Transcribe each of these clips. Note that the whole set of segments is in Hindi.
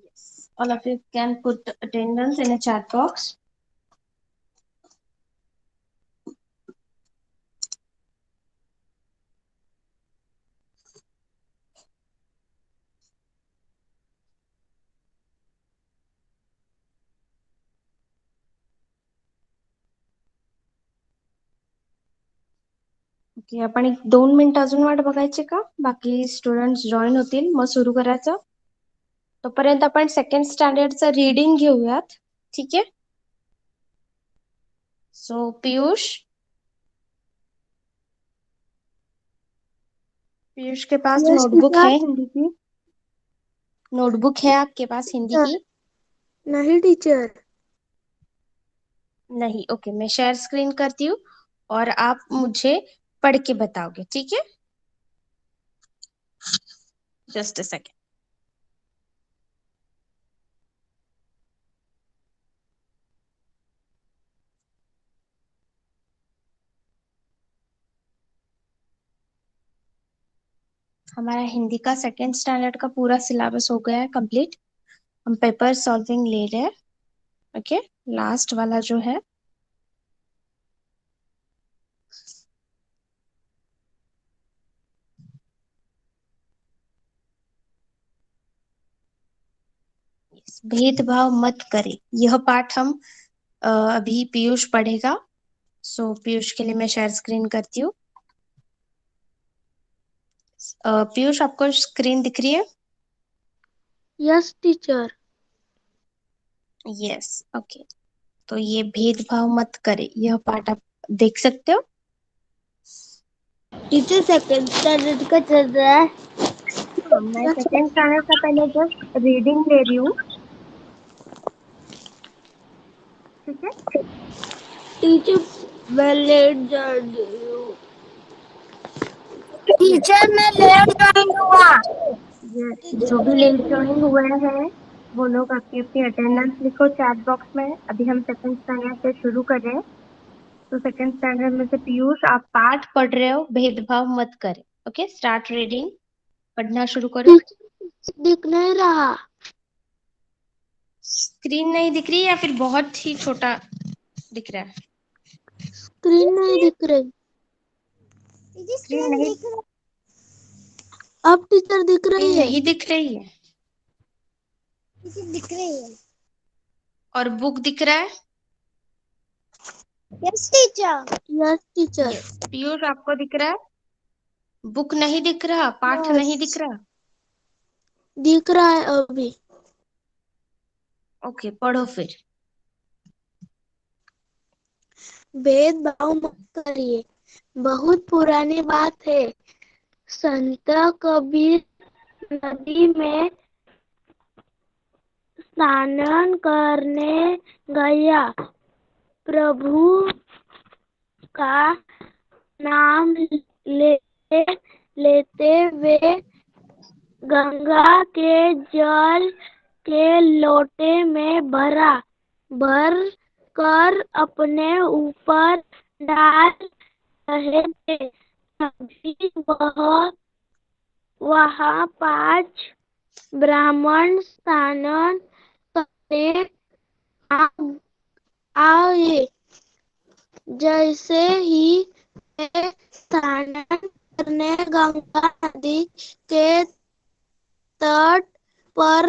Yes. All of you can put attendance in a chat box. Okay, आपण एक 2 मिनिट अजून वाट बघायची का? बाकी स्टुडंट्स जॉईन होतील, मग सुरू करायचं. तोपर्यंत आपण सेकंड स्टँडर्डचं रीडिंग घेऊयात. ठीक आहे. सो पीयूष के पास Yes, नोटबुक टीचर। है हिंदी की? नोटबुक है आपके पास हिंदी की? नहीं टीचर। नहीं. ओके, मैं शेयर स्क्रीन करती हूँ और आप मुझे पढ़ के बताओगे. ठीक है. Just a second. हमारा हिंदी का सेकेंड स्टैंडर्ड का पूरा सिलेबस हो गया है कंप्लीट. हम पेपर सॉल्विंग ले रहे हैं. ओके, लास्ट वाला जो है भेदभाव मत करे, यह पाठ हम अभी पीयूष पढ़ेगा. सो पीयूष के लिए मैं शेयर स्क्रीन करती हूँ. पीयूष, आपको स्क्रीन दिख रही है? Yes teacher. यस. ओके, तो ये भेदभाव मत करे, यह पाठ आप देख सकते हो. टीचर सेकंड स्टैंडर्ड का चल रहा है। मैं सेकेंड स्टैंडर्ड का पहले जस्ट रीडिंग ले रही हूँ. ठीक है. टीचर मैं लेट जा रही हूँ। टीचर मैं लेट ज्वाइन हुआ। जो भी लेट ज्वाइन हुए हैं वो लोग अपनी अपनी अटेंडेंस लिखो चैट बॉक्स में. अभी हम सेकंड स्टैंडर्ड से शुरू कर रहे हैं. तो सेकंड स्टैंडर्ड में से पीयूष, आप पाठ पढ़ रहे हो, भेदभाव मत करे. Okay, start reading. पढ़ना शुरू करो. दिख नहीं रहा। स्क्रीन नहीं दिख रही या फिर बहुत ही छोटा दिख रहा है? स्क्रीन नहीं दिख रही। स्क्रीन नहीं अब टीचर दिख रही है। नहीं दिख रही है. दिख रही है। और बुक दिख रहा है? Yes teacher. Yes teacher. Yes. Piyush, आपको दिख रहा है? बुक नहीं दिख रहा, पाठ नहीं दिख रहा. दिख रहा है अभी। ओके, पढ़ो फिर. भेदभाव मत करिए, बहुत पुरानी बात है। संत कबीर नदी में स्नान करने गया। प्रभु का नाम लेते वे गंगा के जल के लोटे में भर कर अपने ऊपर डाल रहे थे। तभी वहाँ 5 ब्राह्मण स्नान करने आए। जैसे ही वे स्नान करने गंगा नदी के तट पर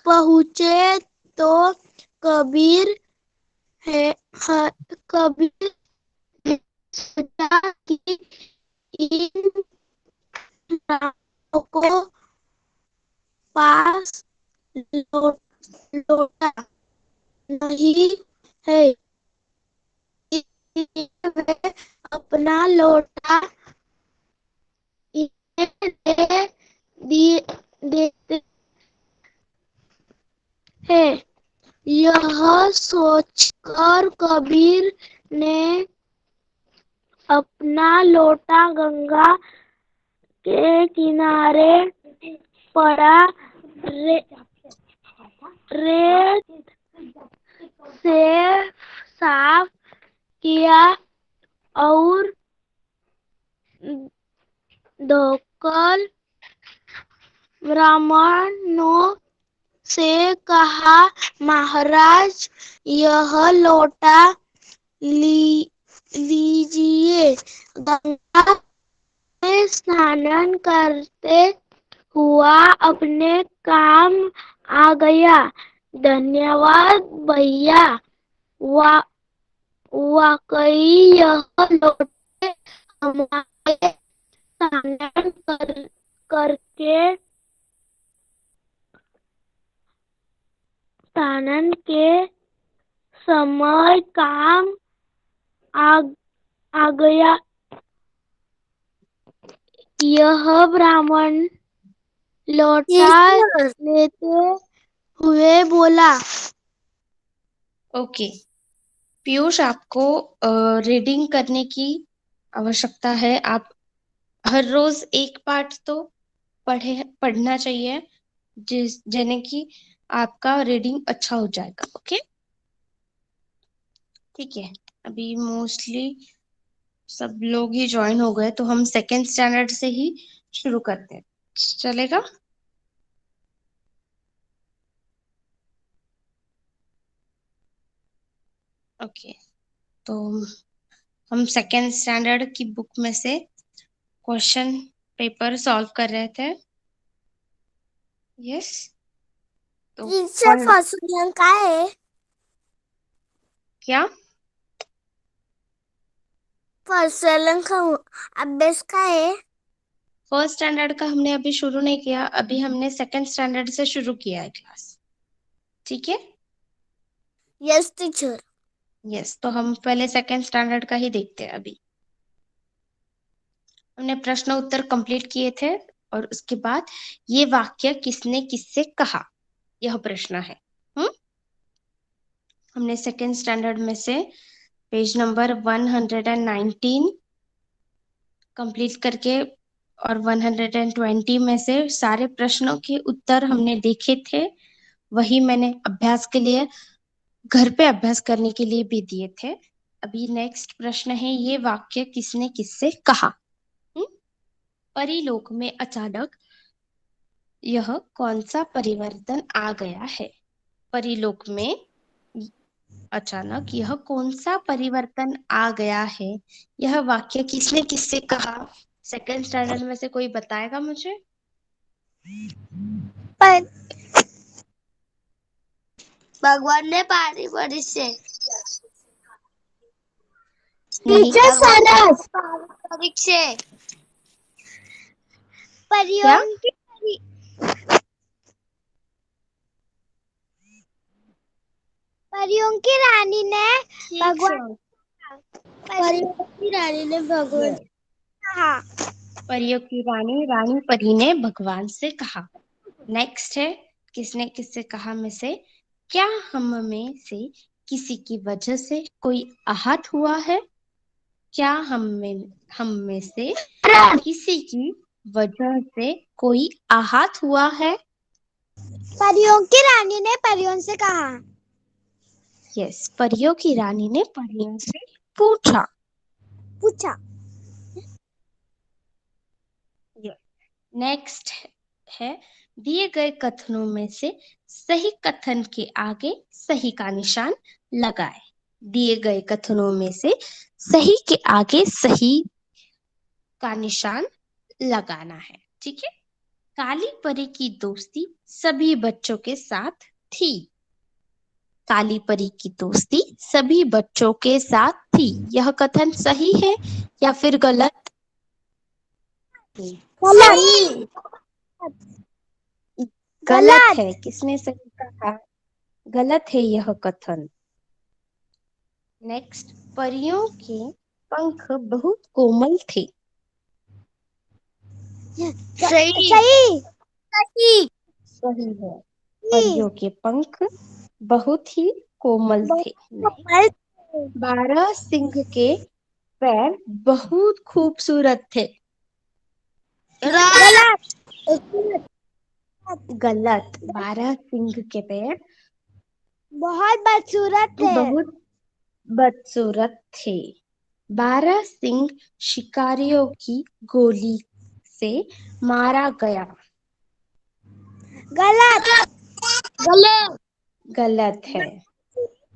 पहुँचे तो कबीर सोचा कि इन ब्राह्मणों को पास लोटा नहीं है, इसलिए वे अपना लोटा इन्हें देते हैं। यह सोचकर कबीर ने अपना लोटा गंगा के किनारे पड़ा रेत से साफ किया और धोकर ब्राह्मणों से कहा, महाराज यह लोटा लीजिए। गंगा में स्नान करते हुआ अपने काम आ गया। धन्यवाद भैया। वाकई यह लोटे हमारे स्नान करके स्नान के समय काम आ गया। यह ब्राह्मण लोटा लेते हुए बोला। ओके पीयूष, आपको रीडिंग करने की आवश्यकता है। आप हर रोज एक पाठ तो पढ़ना चाहिए, जिससे कि आपका रीडिंग अच्छा हो जाएगा। ओके ठीक है। अभी मोस्टली सब लोग ही ज्वाइन हो गए, तो हम सेकेंड स्टैंडर्ड से ही शुरू करते हैं, चलेगा? ओके तो हम सेकेंड स्टैंडर्ड की बुक में से क्वेश्चन पेपर सॉल्व कर रहे थे। यस तो फर्स्ट काय है? क्या फर्स्ट का अभ्यास काय है? फर्स्ट स्टैंडर्ड का हमने अभी शुरू नहीं किया, अभी हमने सेकेंड स्टैंडर्ड से शुरू किया है क्लास। ठीक है? Yes teacher. यस तो हम पहले सेकेंड स्टैंडर्ड का ही देखते हैं। अभी हमने प्रश्न उत्तर कंप्लीट किए थे, और उसके बाद ये वाक्य किसने किससे कहा, यह प्रश्न है। हमने सेकेंड स्टैंडर्ड में से पेज नंबर 119 कंप्लीट करके और 120 में से सारे प्रश्नों के उत्तर हमने देखे थे। वही मैंने अभ्यास के लिए घर पे अभ्यास करने के लिए भी दिए थे। अभी नेक्स्ट प्रश्न है, ये वाक्य किसने किससे कहा। परिलोक में अचानक यह कौन सा परिवर्तन आ गया है। परिलोक में अचानक यह कौन सा परिवर्तन आ गया है, यह वाक्य किसने किससे कहा। सेकेंड स्टैंडर्ड में से कोई बताएगा मुझे? भगवान ने पारी परी से। टीचर सरस परीक्षे क्या? परियों की रानी ने भगवान कहा। परियों की रानी रानी परी ने भगवान से कहा। नेक्स्ट है, किसने किससे कहा में से, क्या हम में से किसी की वजह से कोई आहत हुआ है। क्या हम में से किसी की वजह से कोई आहत हुआ है। परियों की रानी ने परियों से कहा। यस परियों की रानी ने परियों से पूछा। नेक्स्ट है, दिए गए कथनों में से सही कथन के आगे सही का निशान लगाए। दिए गए कथनों में से सही के आगे सही का निशान लगाना है। ठीक है? काली परी की दोस्ती सभी बच्चों के साथ थी। काली परी की दोस्ती सभी बच्चों के साथ थी, यह कथन सही है या फिर गलत? गलत है। किसने सही कहा? गलत है यह कथन। नेक्स्ट, परियों के पंख बहुत कोमल थे। सही है। परियों के पंख बहुत ही कोमल थे। बारह सिंह के पैर बहुत खूबसूरत थे। गलत। बारह सिंह के पैर बहुत बदसूरत थे। बहुत बदसूरत थे। 12 सिंह शिकारियों की गोली से मारा गया। गलत गलत गलत है।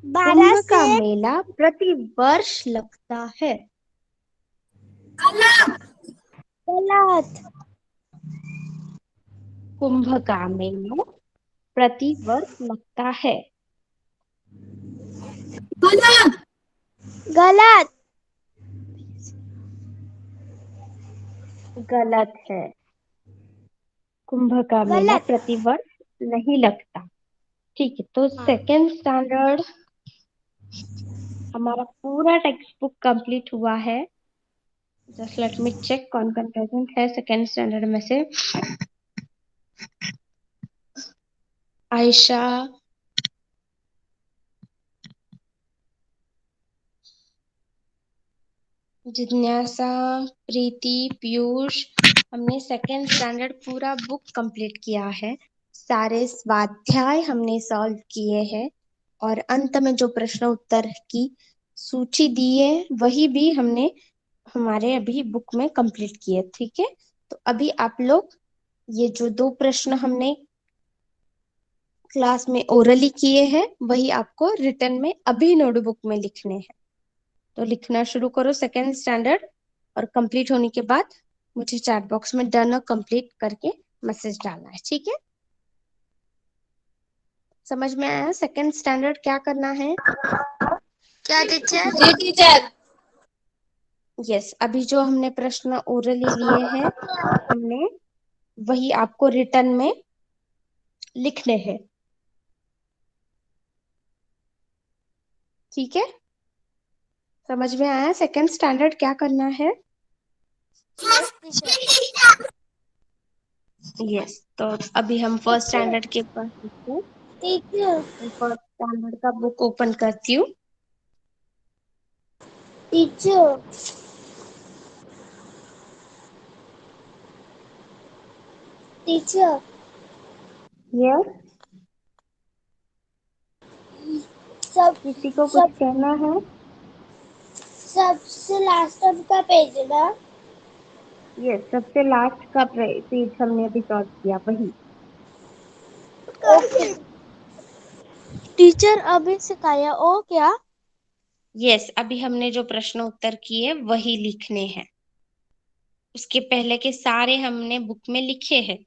12 कुंभ का से मेला प्रति वर्ष लगता है। गलत कुंभ का मेला प्रति वर्ष लगता है। गलत गलत है। कुंभ का मेला गलत प्रति वर्ष नहीं लगता। ठीक है, तो सेकेंड स्टैंडर्ड हमारा पूरा टेक्स्ट बुक कंप्लीट हुआ है। जस्ट लेट मी चेक कौन कौन प्रेजेंट है सेकेंड स्टैंडर्ड में से। आयशा, जिज्ञासा, प्रीति, पीयूष, हमने सेकेंड स्टैंडर्ड पूरा बुक कंप्लीट किया है। सारे स्वाध्याय हमने सॉल्व किए हैं और अंत में जो प्रश्न उत्तर की सूची दी है वही भी हमने हमारे अभी बुक में कंप्लीट किए। ठीक है, तो अभी आप लोग ये जो 2 प्रश्न हमने क्लास में ओरली किए हैं वही आपको रिटर्न में अभी नोटबुक में लिखने हैं। तो लिखना शुरू करो सेकेंड स्टैंडर्ड, और कंप्लीट होने के बाद मुझे चैट बॉक्स में डन और कंप्लीट करके मैसेज डालना है। ठीक है, समझ में आया सेकेंड स्टैंडर्ड क्या करना है? क्या टीचर? जी टीचर। यस, अभी जो हमने प्रश्न ओरली लिए हैं हमने वही आपको रिटर्न में लिखने हैं। ठीक है, समझ में आया सेकेंड स्टैंडर्ड क्या करना है? यस, तो अभी हम फर्स्ट स्टैंडर्ड के पास हैं। टीचर फर्स्ट स्टैंडर्ड का बुक ओपन करती हूँ। टीचर टीचर यस, सब किसी को कुछ सब कहना है? सबसे लास्ट का पेज है ना? यस, सबसे लास्ट का पेज हमने अभी सॉल्व किया वही। ओके टीचर अभी सिखाया ओ क्या? यस, अभी हमने जो प्रश्न उत्तर किए वही लिखने हैं। उसके पहले के सारे हमने बुक में लिखे हैं।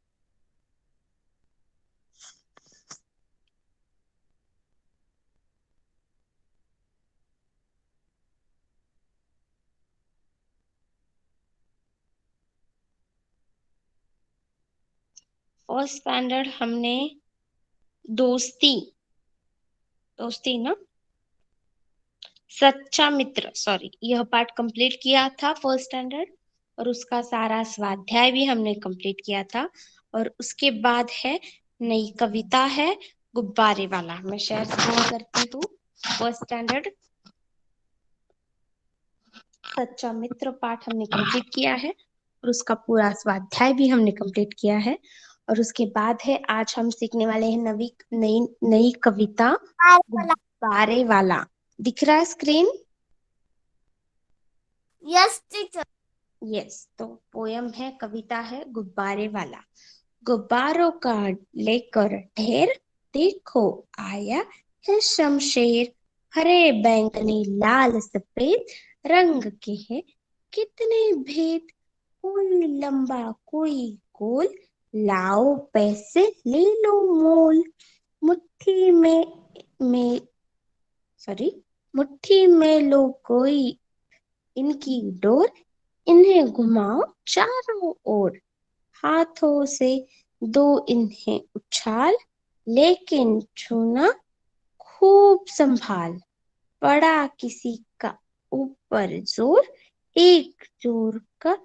फर्स्ट स्टैंडर्ड हमने दोस्ती दोस्ती ना सच्चा मित्र, सॉरी, यह पाठ कंप्लीट किया था फर्स्ट स्टैंडर्ड, और उसका सारा स्वाध्याय भी हमने कंप्लीट किया था। और उसके बाद है नई कविता है गुब्बारे वाला। मैं शेयर स्क्रीन करती हूँ। फर्स्ट स्टैंडर्ड सच्चा मित्र पाठ हमने कंप्लीट किया है और उसका पूरा स्वाध्याय भी हमने कंप्लीट किया है। और उसके बाद है आज हम सीखने वाले हैं नई नई कविता गुब्बारे वाला। दिख रहा है स्क्रीन? Yes teacher. यस, तो पोयम है, कविता है गुब्बारे वाला। गुब्बारों का लेकर ढेर, देखो आया है शमशेर। हरे बैंगनी लाल सफेद रंग के हैं कितने भेद। कोई लंबा कोई गोल, लाओ पैसे ले लो मोल। मुट्ठी में सॉरी मुट्ठी में लो कोई इनकी डोर, इन्हें घुमाओ चारों ओर। हाथों से दो इन्हें उछाल, लेकिन छूना खूब संभाल। पड़ा किसी का ऊपर जोर, एक जोर का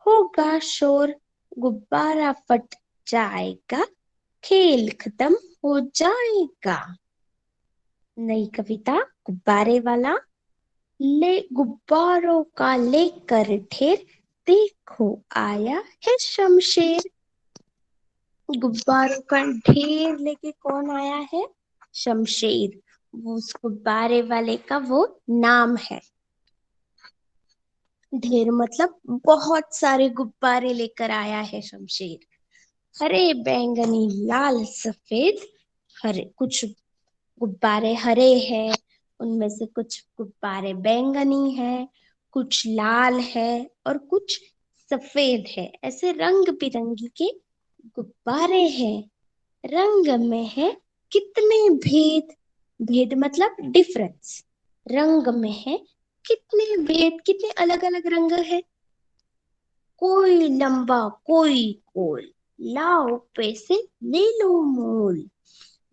होगा शोर। गुब्बारा फट जाएगा, खेल खत्म हो जाएगा। नई कविता गुब्बारे वाला। गुब्बारों का लेकर ढेर, देखो आया है शमशेर। गुब्बारों का ढेर लेके कौन आया है? शमशेर। वो उस गुब्बारे वाले का वो नाम है। ढेर मतलब बहुत सारे गुब्बारे लेकर आया है शमशेर। हरे बैंगनी लाल सफेद। हरे कुछ गुब्बारे हरे हैं, उनमें से कुछ गुब्बारे बैंगनी है, कुछ लाल है और कुछ सफेद है। ऐसे रंग बिरंगी के गुब्बारे हैं। रंग में है कितने भेद। भेद मतलब डिफरेंस। रंग में है कितने भेद, कितने अलग अलग रंग है। कोई लंबा कोई गोल, लाओ पैसे ले लो मोल।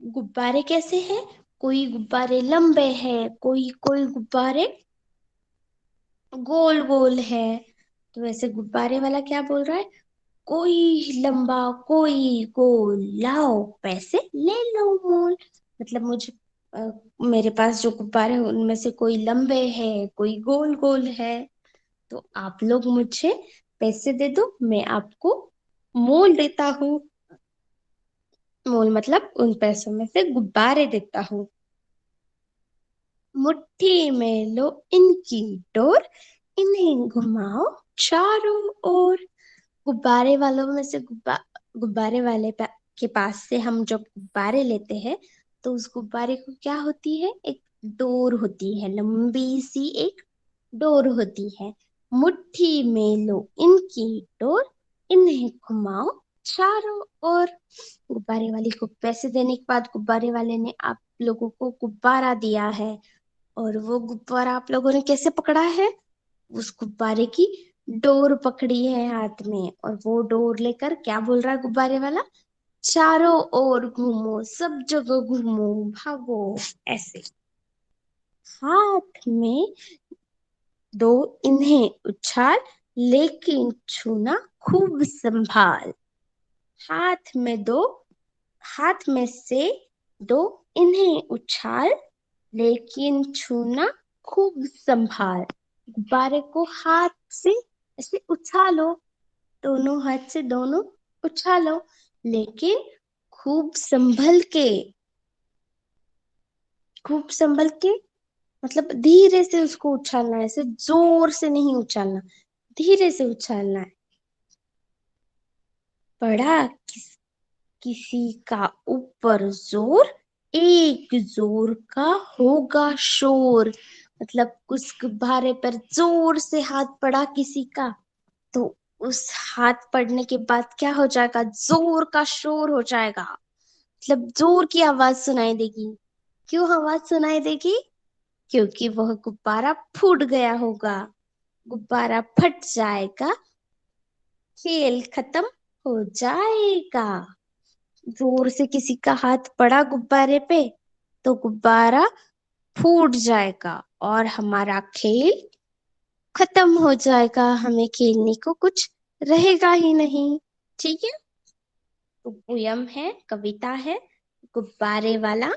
गुब्बारे कैसे हैं? कोई गुब्बारे लंबे हैं, कोई कोई गुब्बारे गोल गोल है। तो वैसे गुब्बारे वाला क्या बोल रहा है? कोई लंबा कोई गोल, लाओ पैसे ले लो मोल। मतलब मुझे मेरे पास जो गुब्बारे हैं उनमें से कोई लंबे हैं, कोई गोल गोल है। तो आप लोग मुझे पैसे दे दो, मैं आपको मोल देता हूँ। मोल मतलब उन पैसों में से गुब्बारे देता हूँ। मुट्ठी में लो इनकी डोर, इन्हें घुमाओ चारों ओर। गुब्बारे वालों में से गुब्बारे वाले के पास से हम जब गुब्बारे लेते हैं तो उस गुब्बारे को क्या होती है? एक डोर होती है, लंबी सी एक डोर होती है। मुट्ठी में लो इनकी डोर, इन्हें घुमाओ चारों ओर। गुब्बारे वाले को पैसे देने के बाद गुब्बारे वाले ने आप लोगों को गुब्बारा दिया है, और वो गुब्बारा आप लोगों ने कैसे पकड़ा है? उस गुब्बारे की डोर पकड़ी है हाथ में, और वो डोर लेकर क्या बोल रहा है गुब्बारे वाला? चारों ओर घूमो, सब जगह घूमो, भागो। ऐसे हाथ में दो इन्हें उछाल, लेकिन छूना खूब संभाल। हाथ में दो, हाथ में से दो इन्हें उछाल, लेकिन छूना खूब संभाल। गुब्बारे को हाथ से ऐसे उछालो, दोनों हाथ से दोनों उछालो, लेकिन खूब संभल के। खूब संभल के मतलब धीरे से उसको उछालना है, ऐसे जोर से नहीं उछालना, धीरे से उछालना है। पड़ा किसी का ऊपर जोर, एक जोर का होगा शोर। मतलब उस गुब्बारे पर जोर से हाथ पड़ा किसी का, तो उस हाथ पड़ने के बाद क्या हो जाएगा? जोर का शोर हो जाएगा। मतलब जोर की आवाज सुनाई देगी। क्यों आवाज सुनाई देगी? क्योंकि वह गुब्बारा फूट गया होगा। गुब्बारा फट जाएगा, खेल खत्म हो जाएगा। जोर से किसी का हाथ पड़ा गुब्बारे पे तो गुब्बारा फूट जाएगा और हमारा खेल खत्म हो जाएगा। हमें खेलने को कुछ रहेगा ही नहीं। ठीक है? तो पोयम है, कविता है, गुब्बारे वाला।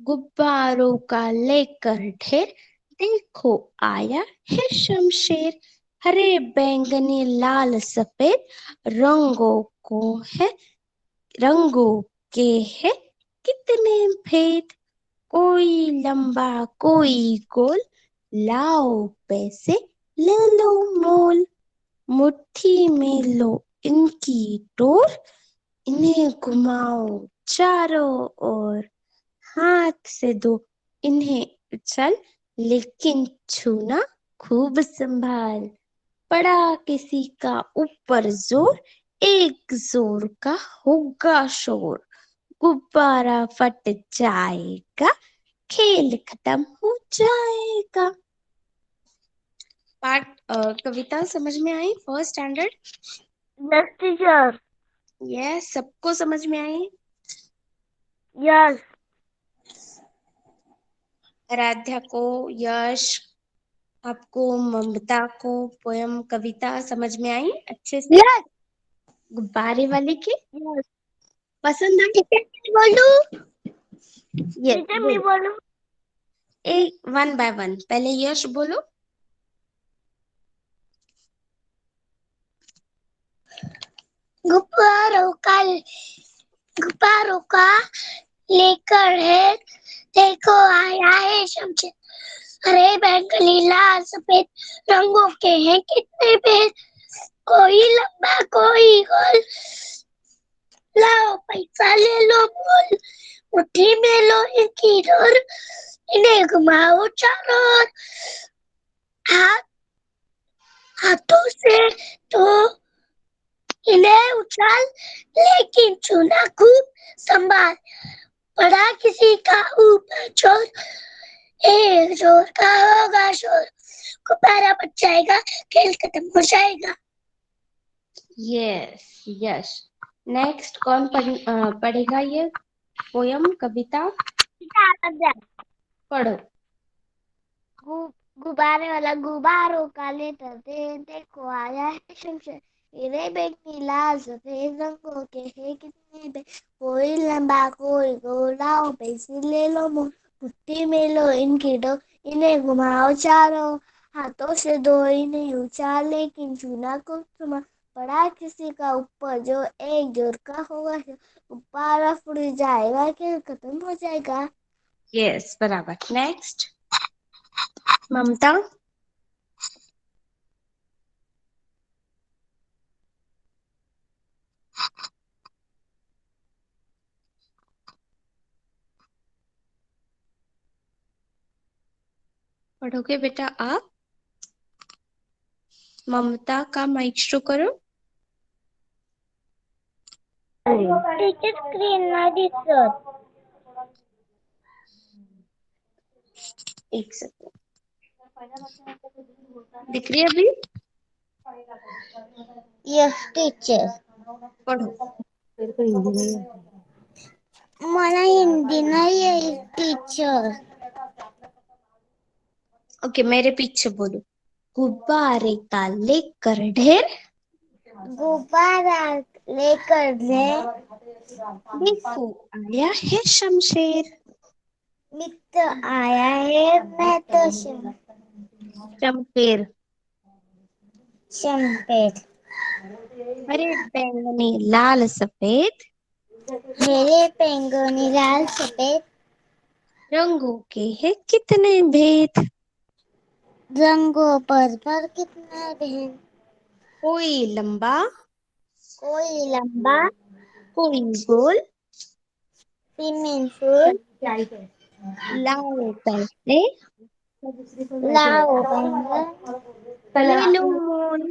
गुब्बारों का लेकर ढेर, देखो आया है शमशेर। हरे बैंगनी लाल सफेद, रंगों को है रंगों के है कितने भेद। कोई लंबा कोई गोल, लाओ पैसे ले लो मोल। मुट्ठी में लो इनकी डोर, इन्हें घुमाओ चारों ओर। हाथ से दो इन्हें उछल, लेकिन छूना खूब संभाल। पड़ा किसी का ऊपर जोर, एक जोर का होगा शोर। गुब्बारा फट जाएगा, खेल खत्म हो जाएगा। कविता समझ में आई? First standard? Yes teacher. Yes, सबको समझ में आई? यस। आराध्या को, यश, आपको, ममता को पोयम कविता समझ में आई अच्छे से? यस। गुब्बारे वाले की यस। पसंद आई? टीचर बोलू? यस टीचर मैं बोलो, बोलू? एक वन बाय वन। पहले यश बोलो। गुब्बारों का गुब्बारों का लेकर है, देखो आया है शमशेर। हरे बैंगनी लाल सफेद, रंगों के हैं कितने भेद। कोई लंबा कोई गोल, पैसा ले लो बोल, मुट्ठी में लो इनकी डोर, इन्हें घुमाओ चारों ओर, हाथ हाथों से तो इन्हें उछाल, लेकिन चुना खूब संभाल, पड़ा किसी का ऊपर जोर, एक जोर का होगा शोर, गुब्बारा बच जाएगा, खेल खत्म हो जाएगा। Yes yes. नेक्स्ट कौन पढ़ेगा ये पोयम, कविता? पढ़ो। गुब्बारे वाला गुब्बारों का लेटर दे, देखो आया है शमशेर, हीरे बैंगनी लाल सफेद रंगों के हैं कितने बे, कोई लंबा कोई गोलाओ, पैसे ले लो मोर, मुट्ठी में लो इनकी डो, इन्हें घुमाओ चारों, हाथों से दो इन्हें उछाल, लेकिन चूना को थमा, पड़ा किसी का ऊपर जो एक जोर का होगा, गुब्बारा फूट जाएगा, खेल खत्म हो जाएगा। यस बराबर। नेक्स्ट ममता। पढ़ोगे बेटा आप? ममता का माइक शो करो। टीचर स्क्रीन नहीं दिसत। एक सेकंड, दिख रही है अभी? Yes teacher. पढ़ो। मला हिंदी नहीं है टीचर। ओके मेरे पीछे बोलो। गुब्बारे का लेकर ढेर, गुब्बारा लेकर दे, देखो आया है शमशेर, मित्र आया है मैं तो शमशेर। शमपेट, हरे बैंगनी लाल सफेद, मेरे पेंगोनी लाल सफेद, रंगों के हैं कितने भेद, रंगों पर कितना भेद, कोई लंबा कोई लंबा, कोई गोल, स्विमिंग पूल, लाओ पैसे लाओ बैंगन, ले लो मोल,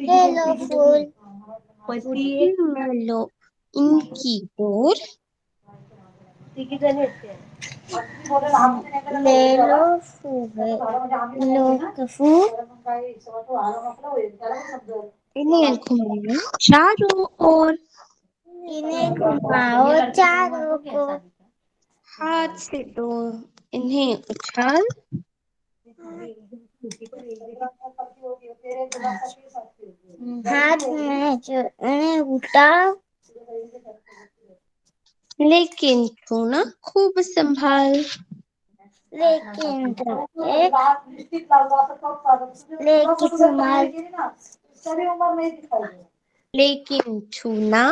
हेलो फूल, मुट्ठी में लो इनकी डोर, ले लो फूल, लो फूल, इन्हें घुमाओ चारों ओर, इन्हें घुमाओ चारों को, हाथ से दो इन्हें उछाल, हाथ में जो इन्हें उठाओ, लेकिन छूना खूब संभाल, लेकिन लेकिन संभाल, लेकिन छूना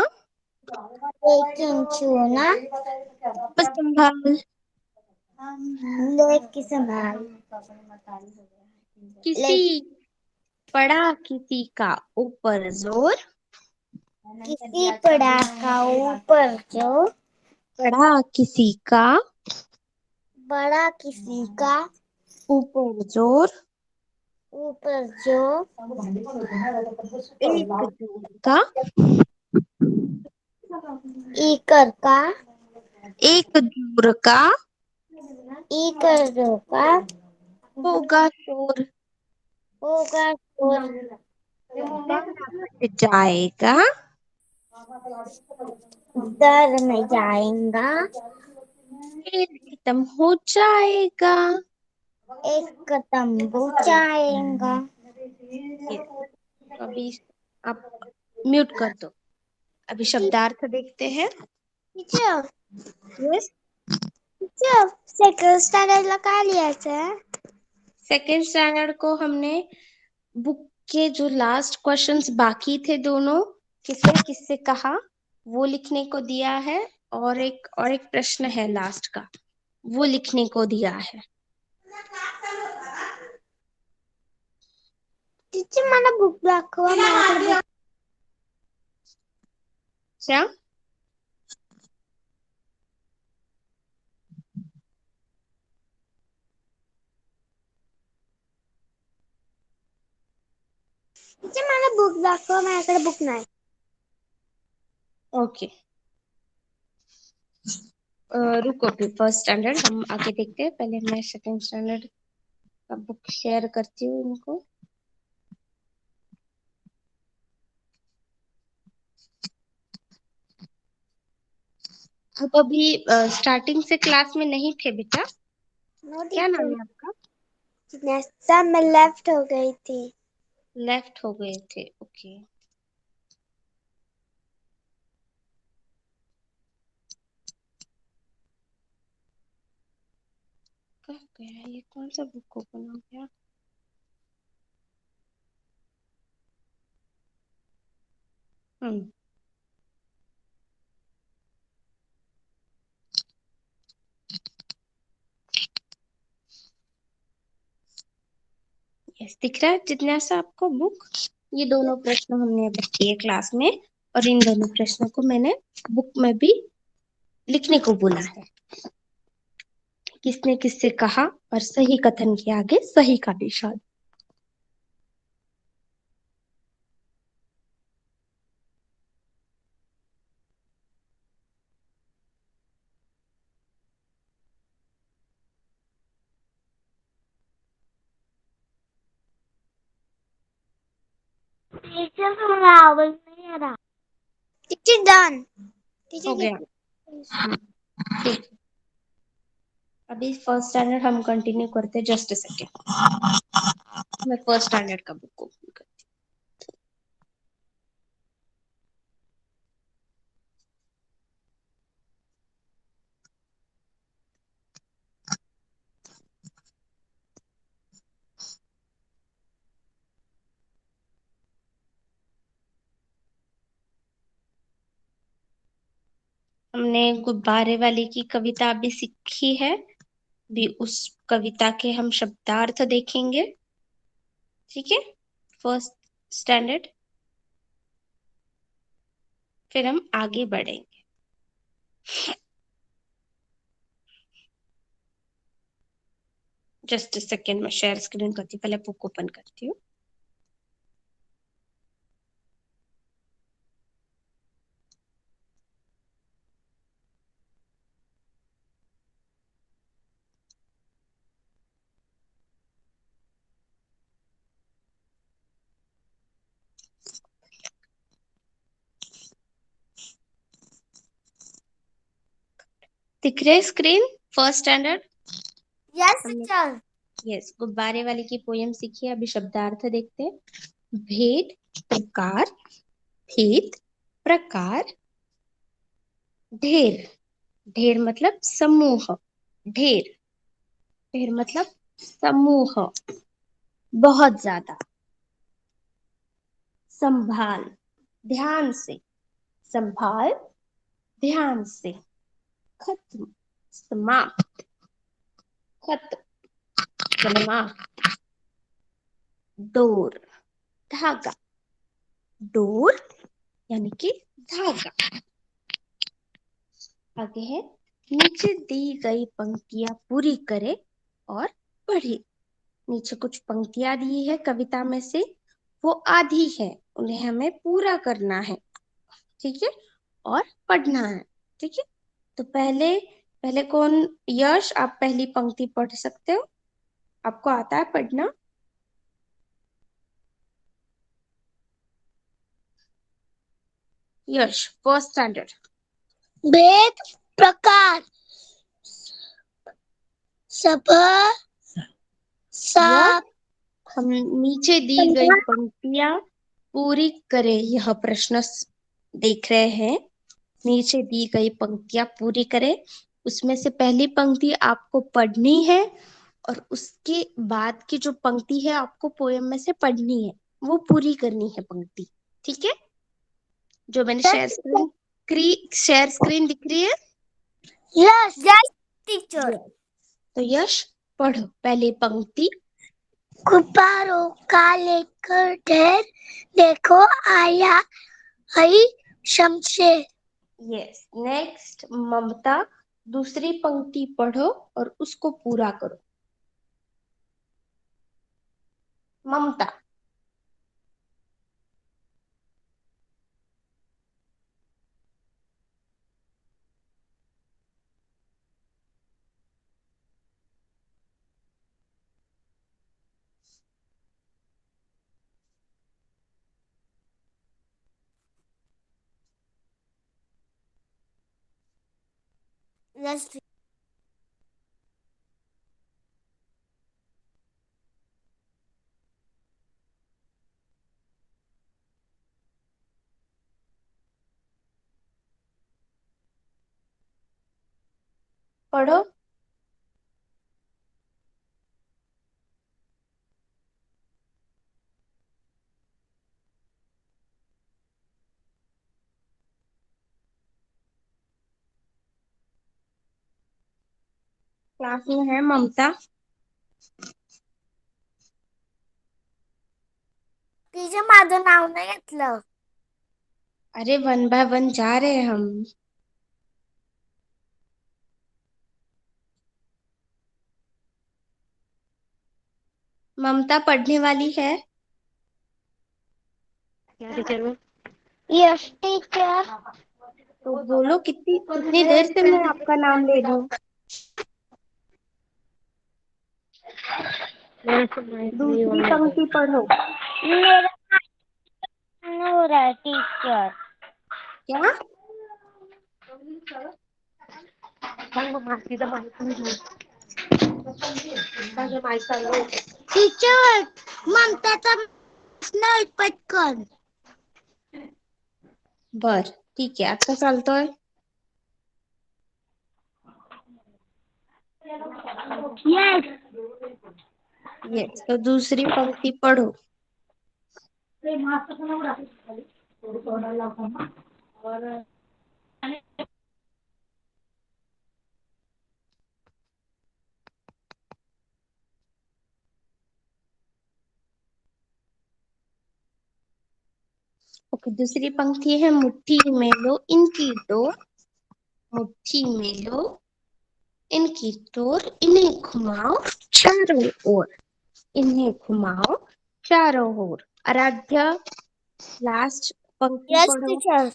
लेकिन छूना खूब संभाल, लेकिन संभाल, किसी पड़ा किसी का ऊपर जोर, किसी पड़ा का ऊपर जो, पड़ा किसी का बड़ा किसी का ऊपर जोर, ऊपर जो, एक जोर का इकर का, एक जोर का इकर जो का होगा शोर, होगा शोर, बच जाएगा, डर में जाएगा, खेल खत्म हो जाएगा। एक कदम बचाएगा। ये अभी आप म्यूट कर दो। अभी शब्दार्थ देखते हैं। टीचर यस टीचर सेकंड स्टँडर्डला काय लिहायचं? सेकेंड स्टैंडर्ड को हमने बुक के जो लास्ट क्वेश्चंस बाकी थे दोनों किससे किससे कहा वो लिखने को दिया है, और एक प्रश्न है लास्ट का वो लिखने को दिया है। टीचर मला बुक दाखवा, माझ्याकडे क्या दाखवा, माझ्याकडे बुक नाही. ओके, रुको, फिर फर्स्ट स्टैंडर्ड हम आगे देखते हैं. पहले मैं सेकंड स्टैंडर्ड का बुक शेयर करती हूँ इनको. आप अभी स्टार्टिंग से क्लास में नहीं थे बेटा. क्या नाम है आपका? नेक्स्ट मैं लेफ्ट हो गई थी. लेफ्ट हो गए थे. ओके, कहाँ गया ये? कौन सा बुक ओपन हो गया? यस, दिख रहा है जिज्ञासा आपको बुक? ये दोनों प्रश्न हमने अभी किए क्लास में, और इन दोनों प्रश्नों को मैंने बुक में भी लिखने को बोला है. किसने किससे कहा और सही कथन के आगे सही का निशान. टीचर हमारा आवाज नहीं आ रहा. Teacher done. हो गया. ठीक, अभी फर्स्ट स्टैंडर्ड हम कंटिन्यू करते हैं. जस्ट अ सेकेंड, मैं फर्स्ट स्टैंडर्ड का बुक ओपन करती हूँ. हमने गुब्बारे वाली की कविता अभी सीखी है, भी उस कविता के हम शब्दार्थ देखेंगे. ठीक है, फर्स्ट स्टैंडर्ड, फिर हम आगे बढ़ेंगे. जस्ट सेकेंड, में शेयर स्क्रीन करती हूँ, पहले बुक ओपन करती हूँ. दिख रहे screen? First standard. Yes teacher. Yes, गुब्बारे वाली की पोयम सीखी है, अभी शब्दार्थ देखते हैं. भेद, प्रकार, भेद, प्रकार, ढेर. ढेर मतलब समूह. ढेर, ढेर मतलब समूह, बहुत ज्यादा. संभाल, ध्यान से. संभाल, ध्यान से. खत्म, समाप्त. खत्म, समाप्त. डोर, धागा. डोर यानी कि धागा. आगे है, नीचे दी गई पंक्तियां पूरी करे और पढ़े. नीचे कुछ पंक्तियां दी है कविता में से, वो आधी है, उन्हें हमें पूरा करना है. ठीक है, और पढ़ना है. ठीक है, तो पहले पहले कौन? यश, आप पहली पंक्ति पढ़ सकते हो, आपको आता है पढ़ना? यश, फर्स्ट स्टैंडर्ड. भेद, प्रकार, सभा, यश, हम नीचे दी गई पंक्तियां पूरी करें, यह प्रश्न देख रहे हैं. नीचे दी गई पंक्तियां पूरी करें, उसमें से पहली पंक्ति आपको पढ़नी है, और उसके बाद की जो पंक्ति है आपको पोयम में से पढ़नी है, वो पूरी करनी है पंक्ति. ठीक है, जो मैंने शेयर स्क्रीन दिख रही है? Yes yes teacher. तो यश, पढ़ो पहली पंक्ति. गुब्बारों का लेकर ढेर, देखो आया हई शमशेर. यस, नेक्स्ट ममता, दूसरी पंक्ति पढ़ो और उसको पूरा करो. ममता. Yes. पढ़ो। क्लास में है ममता। टीचर माझं नाव नाही घेतलं. अरे 1 बाय 1 जा रहे हैं हम। ममता पढ़ने वाली है। क्या टीचर में? Yes teacher. तो बोलो कितनी देर से मैं आपका नाम ले रही हूँ। मेरे से माइक नहीं दूसरी ऑन है। पंक्ति पढ़ो। मेरा नाम हो रहा है टीचर. क्या? सांग मासी तर माहित नाही. माझ्या माईक चालू आहे. टीचर ममताचा नाही पटकन. बर ठीक आहे, आता चालतोय। यस. यस, तो दूसरी पंक्ति पढ़ो। ओके, दूसरी पंक्ति है मुट्ठी में लो इनकी डोर, मुट्ठी में लो इनकी डोर, इन्हें घुमाओ चारों ओर, इन्हें घुमाओ चारों ओर। आराध्या लास्ट पंक्ति यस पढ़ो। टीचर.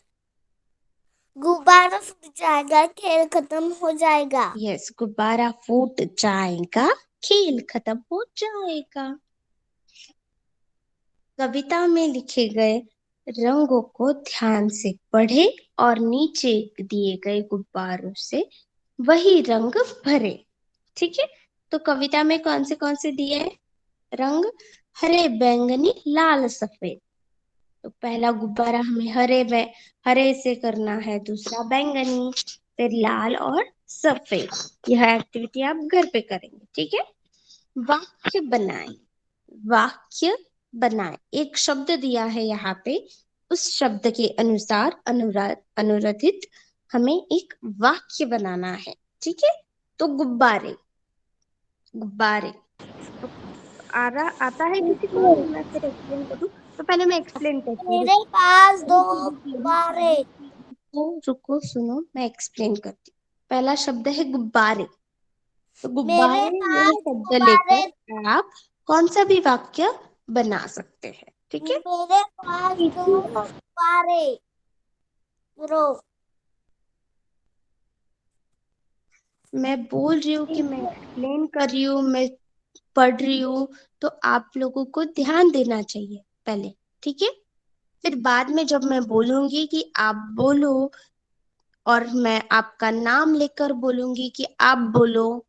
गुब्बारा फूट जाएगा, खेल खत्म हो जाएगा. यस, गुब्बारा फूट जाएगा, खेल खत्म हो जाएगा। कविता में लिखे गए रंगों को ध्यान से पढ़े और नीचे दिए गए गुब्बारों से वही रंग भरे। ठीक है, तो कविता में कौन से दिए हैं रंग? हरे, बैंगनी, लाल, सफेद। तो पहला गुब्बारा हमें हरे से करना है, दूसरा बैंगनी, फिर लाल और सफेद। यह एक्टिविटी आप घर पे करेंगे। ठीक है, वाक्य बनाएं। वाक्य बनाएं, एक शब्द दिया है यहाँ पे, उस शब्द के अनुसार अनुरोधित हमें एक वाक्य बनाना है। ठीक है, तो गुब्बारे, गुब्बारे तो आता है किसी को? मैं फिर एक्सप्लेन करूँ? तो पहले मैं एक्सप्लेन करती हूँ। मेरे पास दो गुब्बारे. रुको सुनो, मैं एक्सप्लेन करती हूँ। पहला शब्द है गुब्बारे। तो मेरे गुब्बारे यह पास शब्द गुब्बारे. लेकर आप कौन सा भी वाक्य बना सकते हैं। ठीक है, मेरे पास दो गुब्बारे. रो. मैं बोल रही हूँ कि मैं एक्सप्लेन कर रही हूँ, मैं पढ़ रही हूँ, तो आप लोगों को ध्यान देना चाहिए पहले। ठीक है, फिर बाद में जब मैं बोलूंगी कि आप बोलो और मैं आपका नाम लेकर बोलूंगी कि आप बोलो,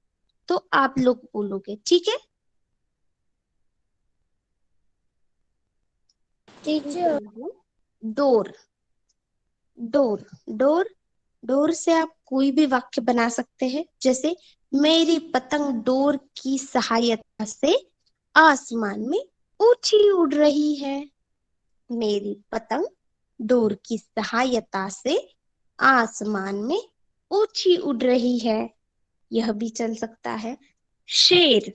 तो आप लोग बोलोगे। ठीक है teacher. Door, door, door, door से आप कोई भी वाक्य बना सकते हैं, जैसे मेरी पतंग डोर की सहायता से आसमान में ऊंची उड़ रही है। मेरी पतंग डोर की सहायता से आसमान में ऊंची उड़ रही है। यह भी चल सकता है। शेर,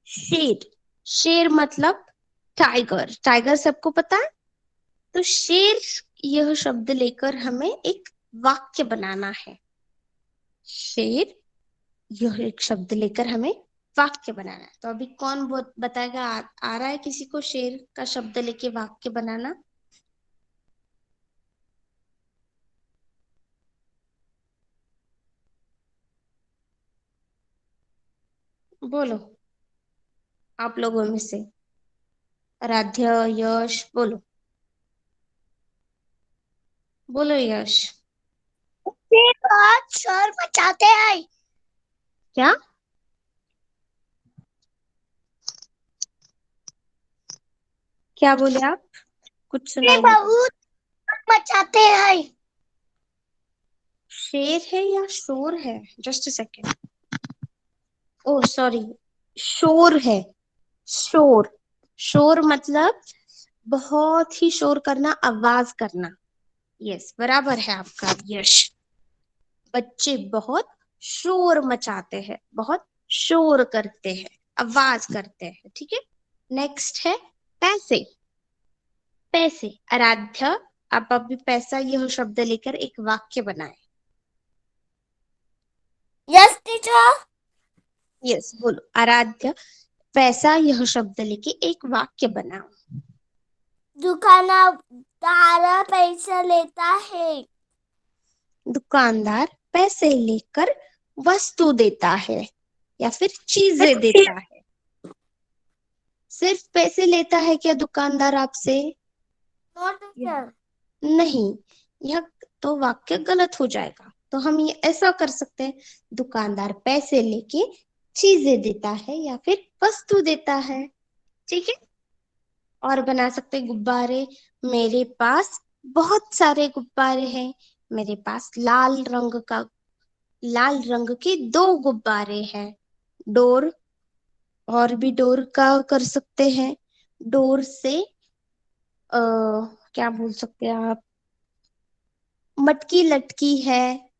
शेर, शेर मतलब टाइगर, टाइगर सबको पता है। तो शेर यह शब्द लेकर हमें एक वाक्य बनाना है। शेर यह एक शब्द लेकर हमें वाक्य बनाना है। तो अभी कौन बताएगा? आ रहा है किसी को शेर का शब्द लेके वाक्य बनाना? बोलो आप लोगों में से। आराध्य, यश, बोलो, बोलो यश। बहुत शोर मचाते हैं। क्या? क्या बोले आप? कुछ सुनाई नहीं दिया। बहुत मचाते हैं। शेर है या शोर है? Just second. ओह सॉरी, शोर है। शोर, शोर मतलब बहुत ही शोर करना, आवाज करना। यस, बराबर है आपका यश। बच्चे बहुत शोर मचाते हैं, बहुत शोर करते हैं, आवाज करते हैं। ठीक है, नेक्स्ट है पैसे। पैसे, आराध्य आप अभी पैसा यह शब्द लेकर एक वाक्य बनाए। Yes teacher. यस बोलो, आराध्य पैसा यह शब्द लेके एक वाक्य बनाओ। दुकानदार पैसा लेता है। दुकानदार पैसे लेकर वस्तु देता है या फिर चीजें देता है। सिर्फ पैसे लेता है क्या दुकानदार आपसे? No teacher. नहीं, यह तो वाक्य गलत हो जाएगा। तो हम ये ऐसा कर सकते हैं, दुकानदार पैसे लेके चीजें देता है या फिर वस्तु देता है। ठीक है, और बना सकते हैं गुब्बारे। मेरे पास बहुत सारे गुब्बारे हैं। मेरे पास लाल रंग के 2 गुब्बारे हैं। डोर, और भी डोर का कर सकते हैं। डोर से क्या बोल सकते हैं आप? मटकी लटकी है।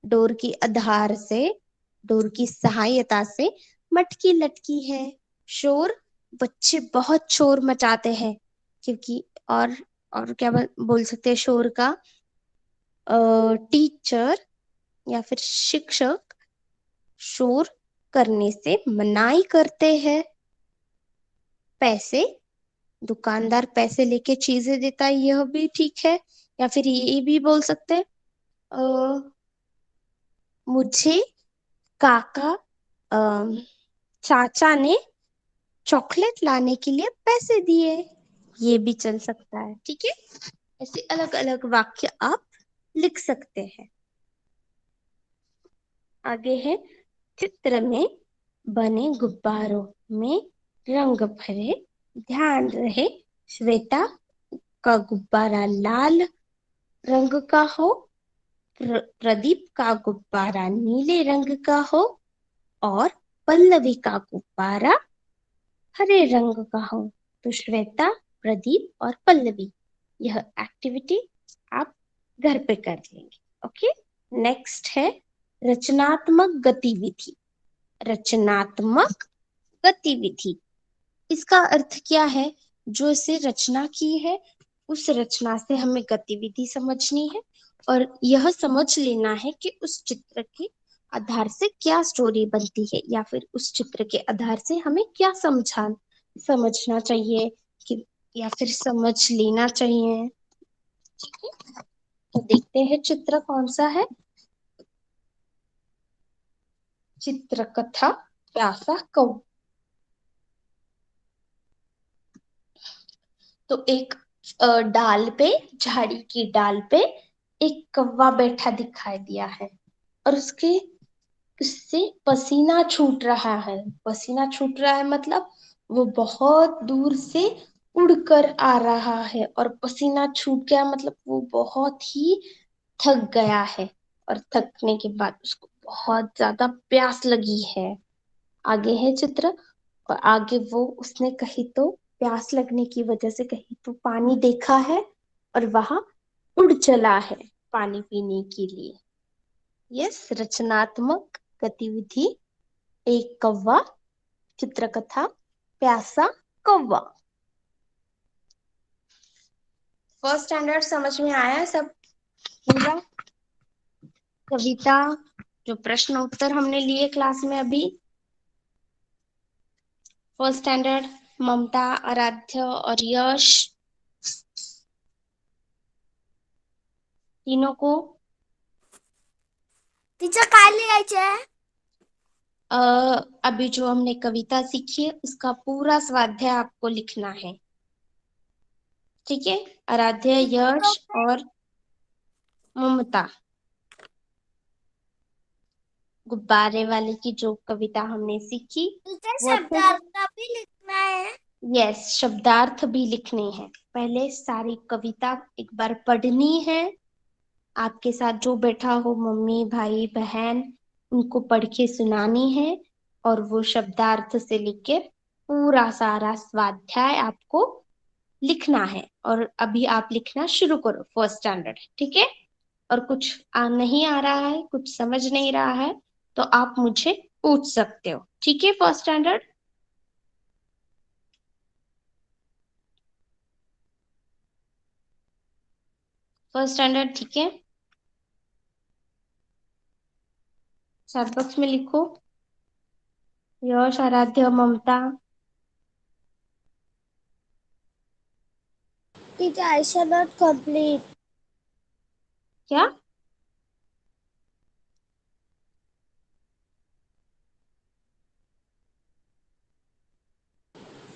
डोर की आधार से, डोर की सहायता से मटकी लटकी है। शोर, बच्चे बहुत शोर मचाते हैं, क्योंकि और क्या बोल सकते हैं शोर का? टीचर या फिर शिक्षक शोर करने से मनाही करते हैं। पैसे, दुकानदार पैसे लेके चीजें देता है, यह भी ठीक है। या फिर ये भी बोल सकते हैं, मुझे काका चाचा ने चॉकलेट लाने के लिए पैसे दिए, ये भी चल सकता है। ठीक है, ऐसे अलग अलग वाक्य आप लिख सकते हैं। आगे है, चित्र में बने गुब्बारों में रंग भरे, ध्यान रहे श्वेता का गुब्बारा लाल रंग का हो, प्रदीप का गुब्बारा नीले रंग का हो, और पल्लवी का गुब्बारा हरे रंग का हो। तो श्वेता, प्रदीप और पल्लवी, यह एक्टिविटी आप घर पे कर लेंगे। ओके, नेक्स्ट है रचनात्मक गतिविधि। रचनात्मक गतिविधि, इसका अर्थ क्या है? जो इसे रचना की है, उस रचना से हमें गतिविधि समझनी है और यह समझ लेना है कि उस चित्र के आधार से क्या स्टोरी बनती है, या फिर उस चित्र के आधार से हमें क्या समझना चाहिए कि, या फिर समझ लेना चाहिए। ठीक है, तो देखते हैं चित्र कौन सा है। चित्रकथा प्यासा कौवा। तो एक डाल पे, झाड़ी की डाल पे एक कौवा बैठा दिखाई दिया है, और उससे पसीना छूट रहा है। पसीना छूट रहा है मतलब वो बहुत दूर से उड़कर आ रहा है, और पसीना छूट गया मतलब वो बहुत ही थक गया है, और थकने के बाद उसको बहुत ज्यादा प्यास लगी है। आगे है चित्र, और आगे वो उसने कहीं तो प्यास लगने की वजह से कहीं तो पानी देखा है, और वहां उड़ चला है पानी पीने के लिए। यस, रचनात्मक गतिविधि, एक कौवा, चित्रकथा प्यासा कौवा। फर्स्ट स्टैंडर्ड समझ में आया सब पूरा? कविता, जो प्रश्न उत्तर हमने लिए क्लास में अभी, फर्स्ट स्टैंडर्ड, ममता, आराध्य और यश, तीनों को टीचर काय लिहायचे? अभी जो हमने कविता सीखी है उसका पूरा स्वाध्याय आपको लिखना है। ठीक है, आराध्य, यश और ममता। गुब्बारे वाले की जो कविता हमने सीखी टीचर वो शब्दार्थ भी लिखना है। यस, शब्दार्थ भी लिखने हैं। पहले सारी कविता एक बार पढ़नी है। आपके साथ जो बैठा हो, मम्मी भाई बहन, उनको पढ़ के सुनानी है और वो शब्दार्थ से लेके पूरा सारा स्वाध्याय आपको लिखना है। और अभी आप लिखना शुरू करो, फर्स्ट स्टैंडर्ड, ठीक है। और कुछ नहीं आ रहा है, कुछ समझ नहीं रहा है, तो आप मुझे पूछ सकते हो, ठीक है। फर्स्ट स्टैंडर्ड, फर्स्ट स्टैंडर्ड, ठीक है। चैट बॉक्स में लिखो, Yash, Aaradhya, Mamta. Teacher Ayesha not complete. क्या?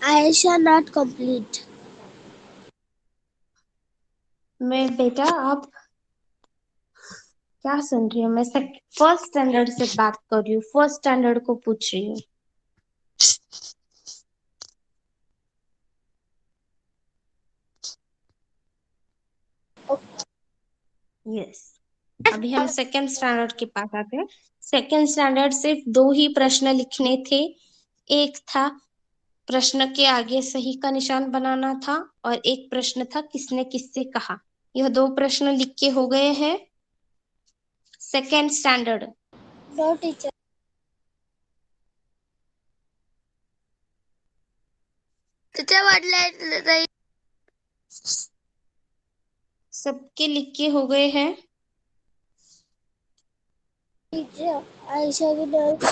Ayesha not complete. मैं बेटा, आप क्या सुन रही हो? मैं फर्स्ट स्टैंडर्ड से बात कर रही हूँ, फर्स्ट स्टैंडर्ड को पूछ रही हूँ। यस, अभी हम सेकेंड स्टैंडर्ड के पास आते हैं। सेकेंड स्टैंडर्ड सिर्फ 2 ही प्रश्न लिखने थे। एक था प्रश्न के आगे सही का निशान बनाना था, और एक प्रश्न था किसने किससे कहा। यह 2 प्रश्न लिख के हो गए हैं। Second standard, no teacher. Teacher what line सबके लिख के हो गए हैं। टीचर आयशा की नॉट।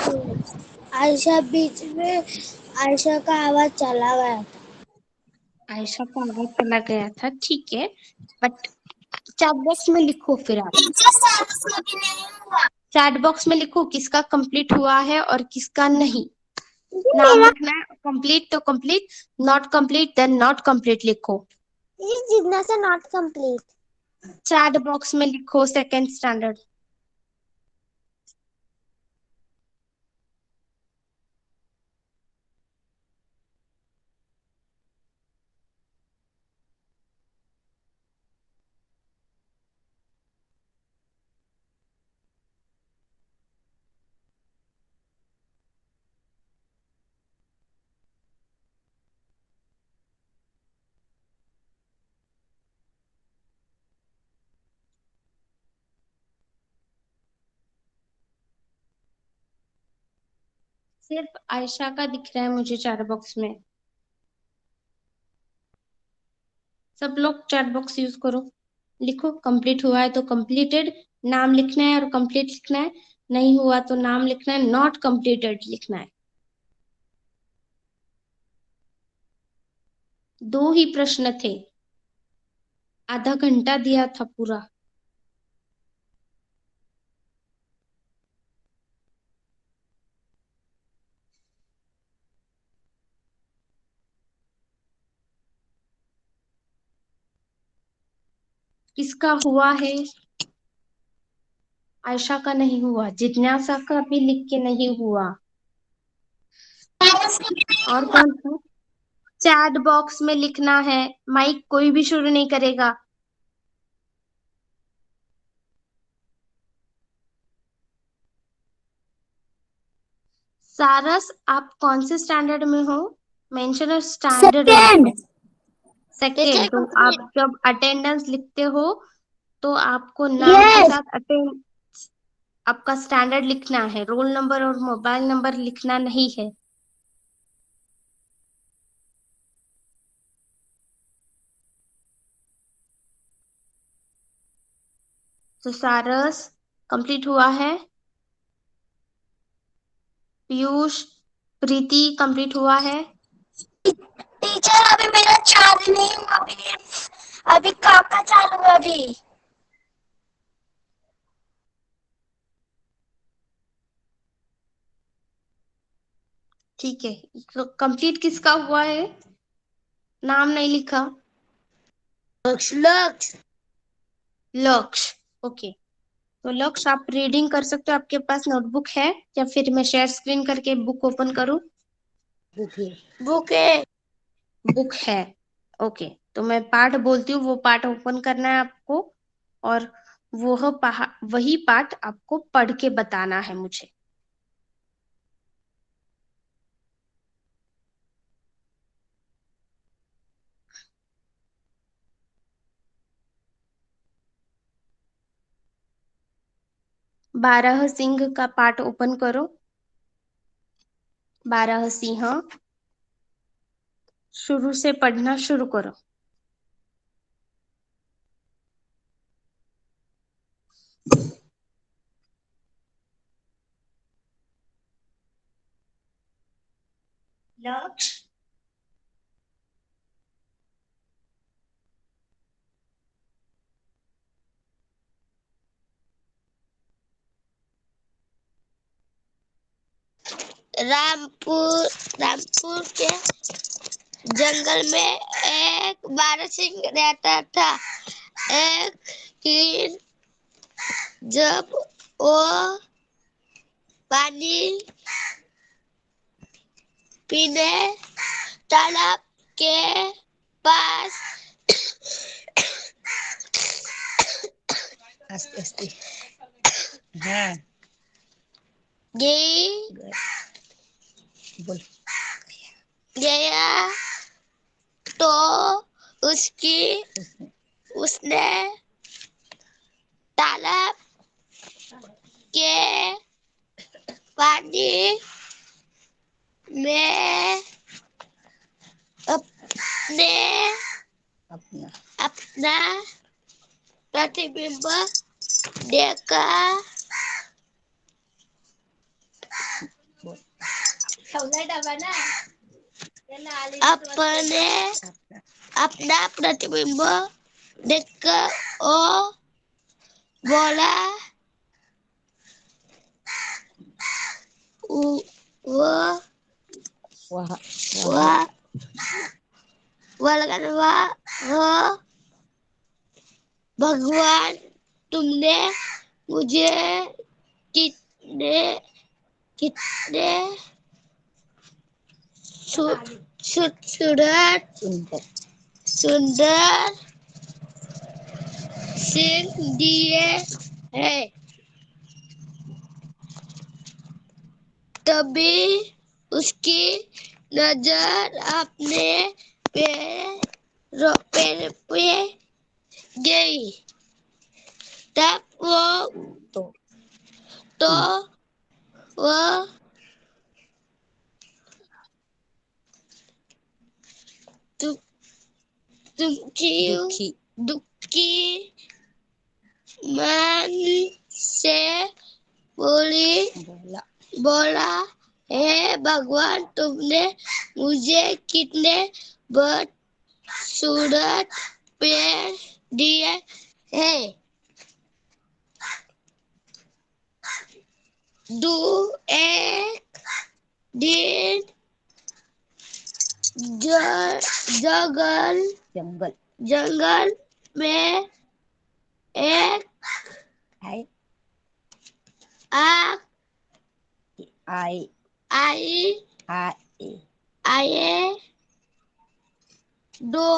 आयशा बीच में आयशा का आवाज चला गया। आयशा का आवाज चला गया था, ठीक है, बट चैट बॉक्स में लिखो। फिर आप चैट बॉक्स में लिखो किसका कंप्लीट हुआ है और किसका नहीं। नाम लिखना है, कंप्लीट तो complete, not complete then not complete लिखो। ये जितना से नॉट कंप्लीट। चैट बॉक्स में लिखो सेकेंड स्टैंडर्ड। सिर्फ आयशा का दिख रहा है मुझे चैट बॉक्स में। सब लोग चैट बॉक्स यूज करो, लिखो कंप्लीट हुआ है तो कंप्लीटेड नाम लिखना है और कंप्लीट लिखना है, नहीं हुआ तो नाम लिखना है, नॉट कंप्लीटेड लिखना है। 2 ही प्रश्न थे, आधा घंटा दिया था पूरा। किसका हुआ है? आयशा का नहीं हुआ, जिज्ञासा का भी लिख के नहीं हुआ। और कौन था? चैट बॉक्स में लिखना है, माइक कोई भी शुरू नहीं करेगा। सारस, आप कौन से स्टैंडर्ड में हो? Mention standard also. सेकेंड, तो आप जब अटेंडेंस लिखते हो तो आपको नाम के साथ आपका स्टैंडर्ड लिखना है, रोल नंबर और मोबाइल नंबर लिखना नहीं है। तो सारस कंप्लीट हुआ है, पीयूष, प्रीति कंप्लीट हुआ है। टीचर अभी मेरा चालू नहीं हुआ, अभी काका चालू है अभी। ठीक है, तो कंप्लीट किसका हुआ है? नाम नहीं लिखा। लक्ष्य। लक्ष्य, ओके। तो लक्ष्य आप रीडिंग कर सकते हो, आपके पास नोटबुक है या फिर मैं शेयर स्क्रीन करके बुक ओपन करूं? बुक है। बुक है, ओके। तो मैं पाठ बोलती हूँ, वो पाठ ओपन करना है आपको और वही पाठ आपको पढ़ के बताना है मुझे। बारह सिंह का पाठ ओपन करो। बारह सिंह, शुरू से पढ़ना शुरू करो। लक्ष्य, रामपुर के जंगल में एक बारहसिंह रहता था। एक दिन जब वो पानी पीने तालाब के पास आस्ते हाँ गया तो उसने तालाब के पानी में अपना प्रतिबिंब देखा। अपना प्रतिबिंब देखकर ओ बोला, भगवान तुमने मुझे कितने सुंदर सिंह दिए हैं। तभी उसकी नजर अपने पैर पे गई। तब वो दुखी मन से बोला, हे भगवान तुमने मुझे कितने बदसूरत पैर दिए हैं। एक दिन जंगल में एक आग आए। दो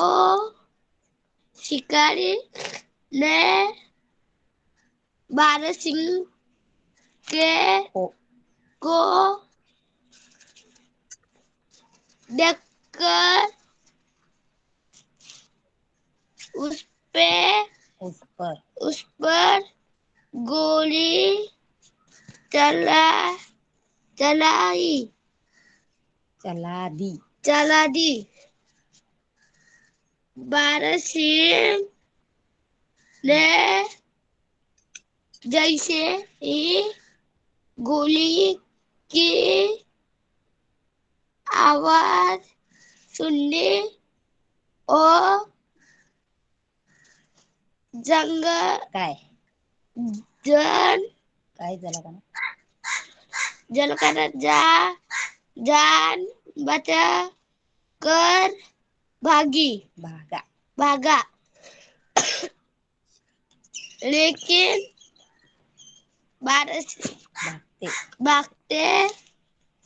शिकारी ने बारहसिंह को देखकर उस पर गोली चला दी। बारहसिंह ने जैसे ही गोली की आवाज सुनी और जान बचा कर भागा। लेकिन भागते भागते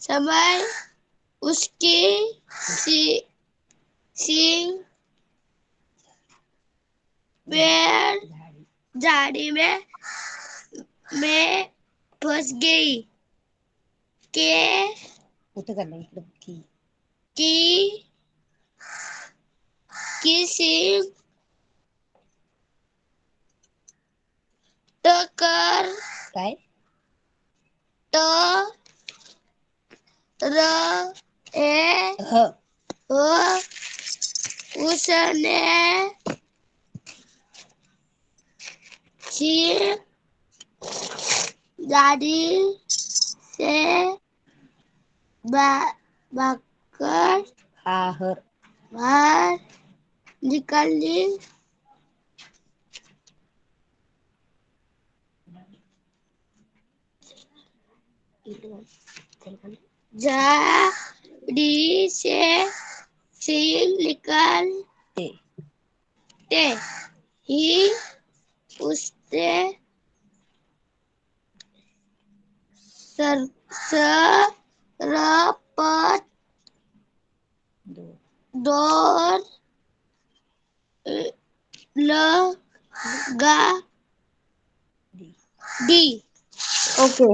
समय उसकी सींग पेड़ झाड़ी में फंस गई की सींग टकर रहे उसने सींग झाड़ी से भागकर बाहर निकली झाड़ी से सींग निकलते ही उसने सरपट दौड़ लगा दी। ओके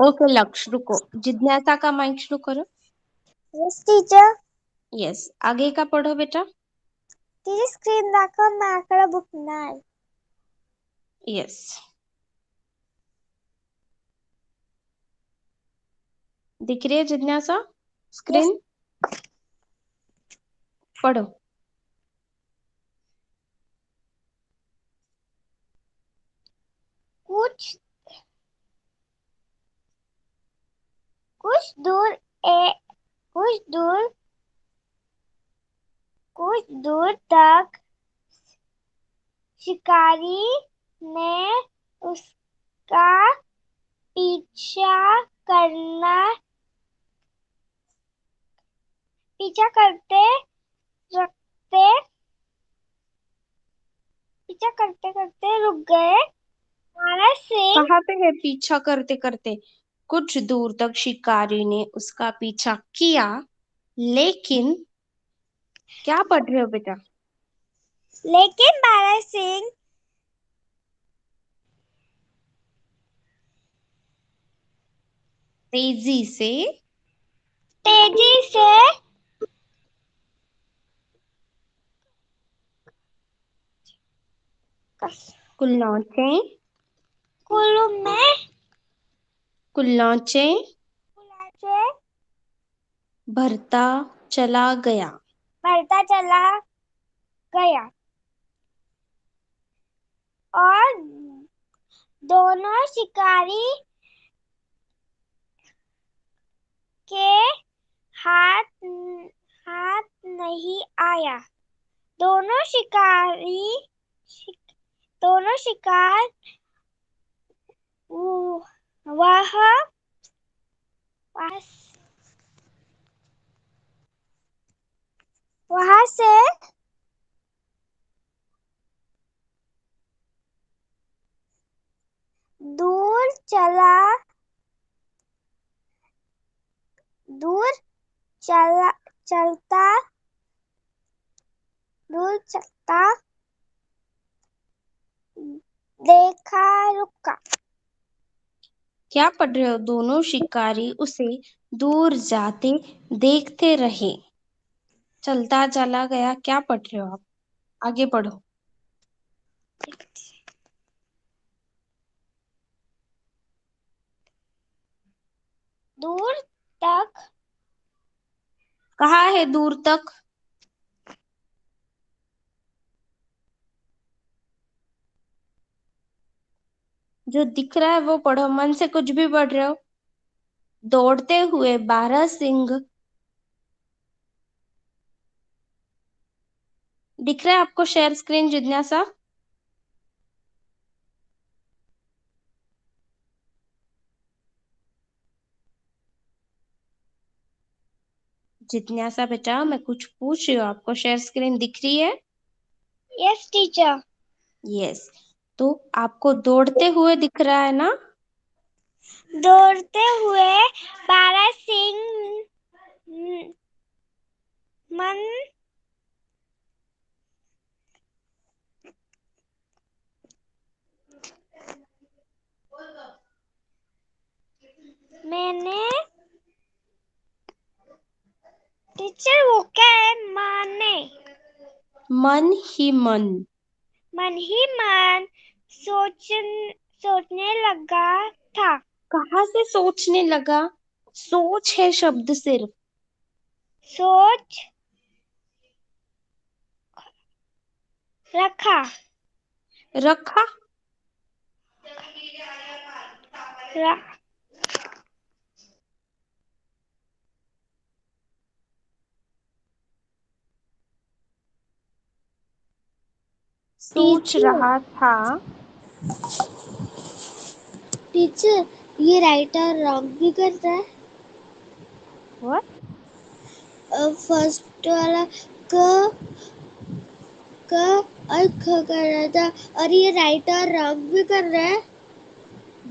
ओके लक्ष्य, रुको। जिज्ञासा का माइक शुरू करो। Yes teacher. यस, आगे का पढ़ो बेटा। टीचर स्क्रीन दाखव, मैं आकडा बुक नाही। यस, दिख रही है जिज्ञासा स्क्रीन? पढ़ो। कुछ दूर तक शिकारी ने उसका पीछा करते करते रुक गए। कहाँ पे है पीछा करते करते? कुछ दूर तक शिकारी ने उसका पीछा किया, लेकिन क्या पढ़ रहे हो बेटा? लेकिन बारह सिंह तेजी से कुल्लौचे भरता चला गया। और दोनों शिकारी के हाथ नहीं आया। दोनों शिकार वहां से दूर चलता देखा रुका। क्या पढ़ रहे हो? दोनों शिकारी उसे दूर जाते देखते रहे। चलता चला गया, क्या पढ़ रहे हो आप? आगे पढ़ो। दूर तक कहाँ है दूर तक? जो दिख रहा है वो पढ़ो, मन से कुछ भी पढ़ रहे हो। दौड़ते हुए 12 सिंह दिख रहा है आपको? शेयर स्क्रीन जिज्ञासा। जिज्ञासा बेटा, मैं कुछ पूछ रही हूँ आपको, शेयर स्क्रीन दिख रही है? Yes teacher. यस, तो आपको दौड़ते हुए दिख रहा है ना? दौड़ते हुए बारहसिंह मन मैंने टीचर वो क्या है? मन ही मन। मन ही मन सोचने लगा था। कहाँ से सोचने लगा? सोच है शब्द सिर्फ। सोच रखा रखा। सोच रहा था। टीचर ये राइटर रॉन्ग भी करता है। What? फर्स्ट वाला क और ख कर रहा था और ये राइटर रॉन्ग भी कर रहा है।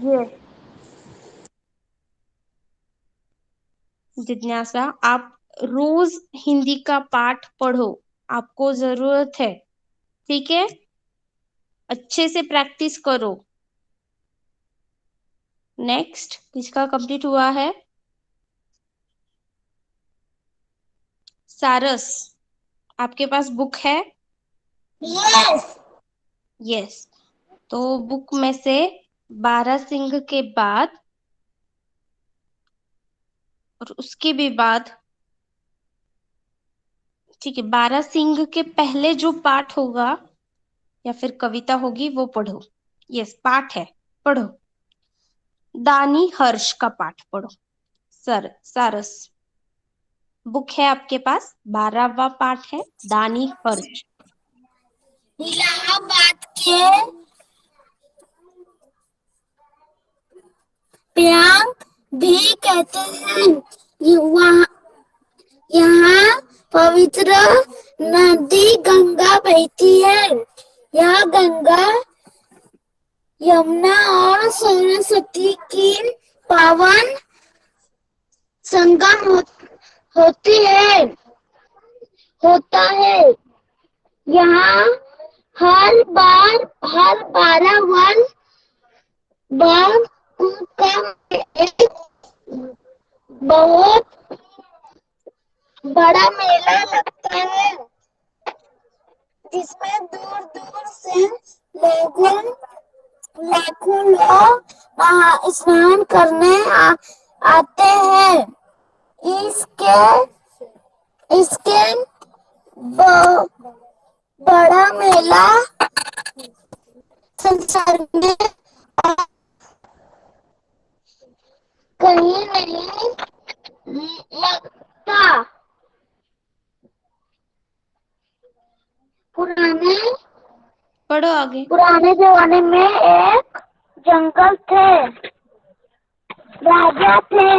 Yes. जिज्ञासा, आप रोज हिंदी का पाठ पढ़ो, आपको जरूरत है, ठीक है? अच्छे से प्रैक्टिस करो। नेक्स्ट, किसका कंप्लीट हुआ है? सारस, आपके पास बुक है? यस। तो बुक में से बारहसिंह के बाद और उसके भी बाद, ठीक है, बारहसिंह के पहले जो पाठ होगा या फिर कविता होगी वो पढ़ो। यस, पाठ है, पढ़ो। दानी हर्ष का पाठ पढ़ो। सारस बुक है आपके पास, 12वां पाठ है, दानी हर्ष। इलाहाबाद के प्यांग भी कहते हैं। यहाँ पवित्र नदी गंगा बहती है। यह गंगा यमुना और सरस्वती की पावन संगम होता है। यहाँ हर 12 वर्ष बाद कुंभ का एक बहुत बड़ा मेला लगता है, जिसमें दूर दूर से लाखों लोग स्नान करने आते हैं। इसके बड़ा मेला संसार में कहीं नहीं लगता। पढ़ो आगे। पुराने जमाने में एक जंगल थे, राजा थे।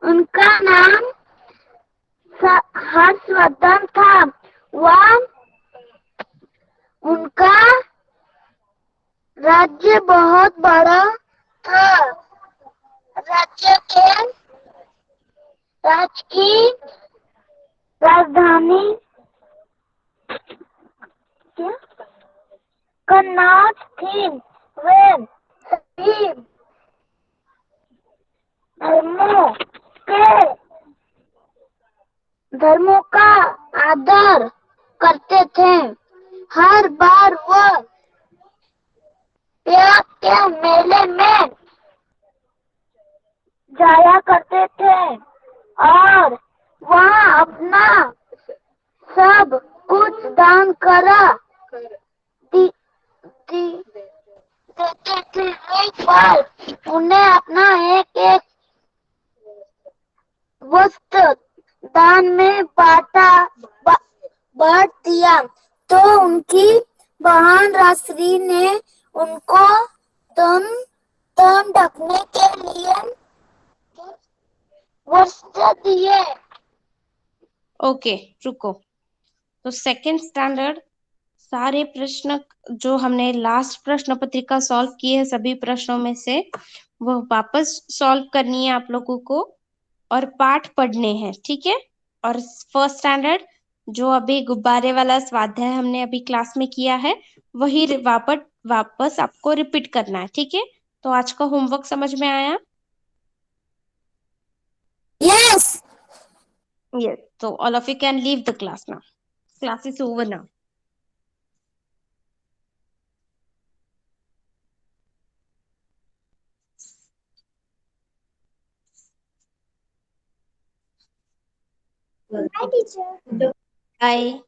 उनका नाम हर्षवर्धन था। वह उनका राज्य बहुत बड़ा था। राज्य की राजधानी कन्नौज थी। वे सभी धर्मों का आदर करते थे। हर बार वो त्याग के मेले में जाया करते थे और वहाँ अपना सब कुछ दान करा देते थे। एक बार उन्हें अपना एक वस्त्र दान में बांट दिया, तो उनकी बहन राश्री ने उनको तन ढकने के लिए वस्त्र दिए। ओके, रुको। तो सेकंड स्टैंडर्ड सारे प्रश्न जो हमने लास्ट प्रश्न पत्रिका सॉल्व किए हैं, सभी प्रश्नों में से वह वापस सॉल्व करनी है आप लोगों को और पाठ पढ़ने हैं, ठीक है। और फर्स्ट स्टैंडर्ड जो अभी गुब्बारे वाला स्वाध्याय हमने अभी क्लास में किया है वही वापस आपको रिपीट करना है, ठीक है। तो आज का होमवर्क समझ में आया? Yes. Yes. So all of you can leave the class now. Class is over now. Hi, teacher. Bye.